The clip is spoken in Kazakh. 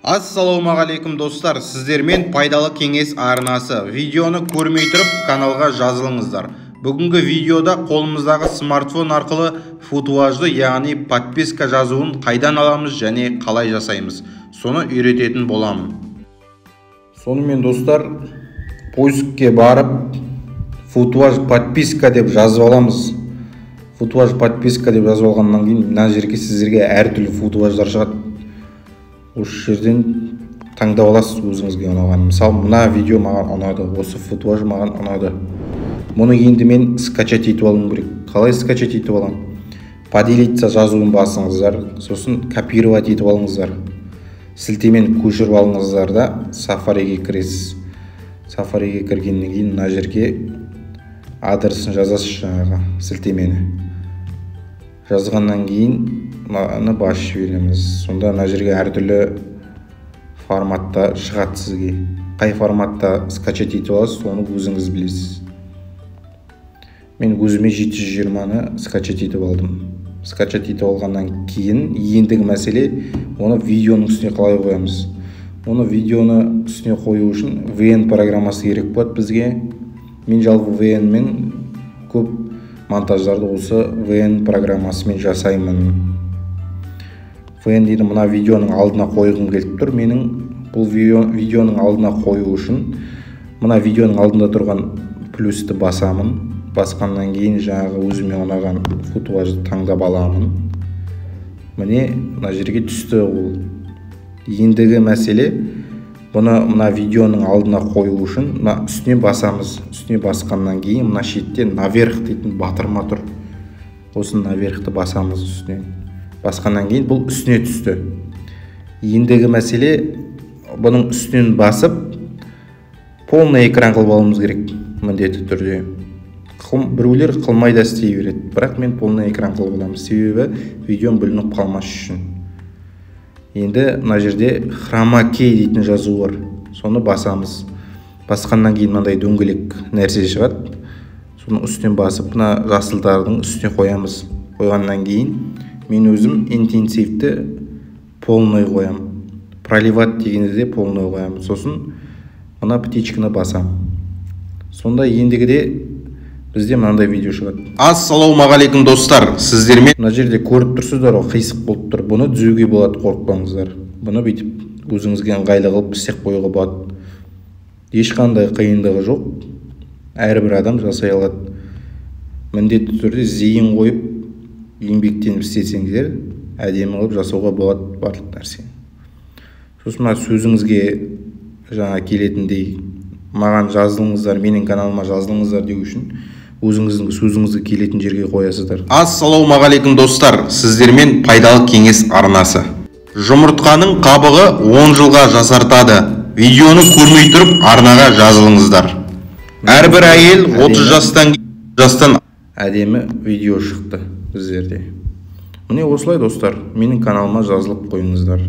Ассалаумағалейкум достар, сіздермен пайдалы кеңес арнасы. Видеоны көрмей тұрып каналға жазылыңыздар. Бүгінгі видеода қолымыздағы смартфон арқылы футуажды, яғни подписка жазуын қайдан аламыз және қалай жасаймыз, соны үйрететін боламын. Сонымен достар, поискке барып футуаж подписка деп жазып аламыз. Футуаж подписка деп жазып алғаннан кейін мына жерге сіздерге әртүрлі футуаждар шығады. Осы жерден таңдап аласыз өзіңізге ұнаған. Мысалы, мына видео маған ұнады, осы футуаж маған ұнады. Мұны енді мен скачать етіп алуым керек. Қалай скачать етіп алам? Поделиться жазуын басыңыздар, сосын копировать етіп алыңыздар. Сілтемені көшіріп алыңыздар да Safari'ге кіресіз. Safari'ге кіргеннен кейін мына жерге адресін жазасыз, жаңағы сілтемені. Жазғаннан кейін мынаны басып жібереміз. Сонда мына жерге әртүрлі форматта шығады сізге. Қай форматта скачать етіп аласыз, соны өзіңіз білесіз. Мен өзіме 720-ны скачать етіп алдым. Скачать етіп алғаннан кейін ендігі мәселе оны видеоның үстіне қалай қоямыз. Оны видеоны үстіне қою үшін VN программасы керек болады бізге. Мен жалпы VN мен көп монтаждарды осы VN программасымен жасаймын. VN дейді, мына видеоның алдына қойғым келіп тұр. Менің бұл видеоның алдына қою үшін мына видеоның алдында тұрған плюсті басамын. Басқаннан кейін жаңағы өзіме ұнаған футуажды таңдап аламын. Міне мына жерге түсті ол. Ендігі мәселе бұны мына видеоның алдына қою үшін мына үстіне басамыз. Үстіне басқаннан кейін мына шетте наверх дейтін батырма тұр. Осы наверхті басамыз үстіне. Басқаннан кейін бұл үстіне түсті. Ендігі мәселе бұның үстінен басып полный экран қылып алуымыз керек міндетті түрде. Біреулер қылмай да істей береді, бірақ мен полный экран қылып аламын, себебі видеом бүлініп қалмас үшін. Енді мына жерде хрома кей дейтін жазу бар. Соны басамыз. Басқаннан кейін мынандай дөңгелек нәрсе шығады. Соның үстінен басып, мына жасылдардың үстіне қоямыз. Қойғаннан кейін мен өзім интенсивті полный қоям. Проливать дегенде де полный қоям. Сосын мына птичканы басам. Сонда ендігіде бізде мынандай видео шығады. Ассалаумағалейкум достар, сіздермен мына жерде көріп тұрсыздар, қисық болып тұр. Бұны түзеуге болады, қорықпаңыздар. Бұны бүйтіп өзіңізге ыңғайлы қылып істеп қоюға болады. Ешқандай қиындығы жоқ. Әрбір адам жасай алады. Міндетті түрде зейін қойып, еңбектеніп істесеңіздер, әдемі қылып жасауға болады барлық нәрсе. Сосын сөзіңізге жаңа келетіндей маған жазылыңыздар, менің каналыма жазылыңыздар деу үшін өзіңіздің сөзіңізді келетін жерге қоясыздар. Ассалаумағалейкум достар, сіздермен пайдалы кеңес арнасы. Жұмыртқаның қабығы 10 жылға жасартады. Видеоны көрмей тұрып арнаға жазылыңыздар. Әрбір әйел 30 жастан әдемі видео шықты біздерде. Міне осылай достар, менің каналыма жазылып қойыңыздар.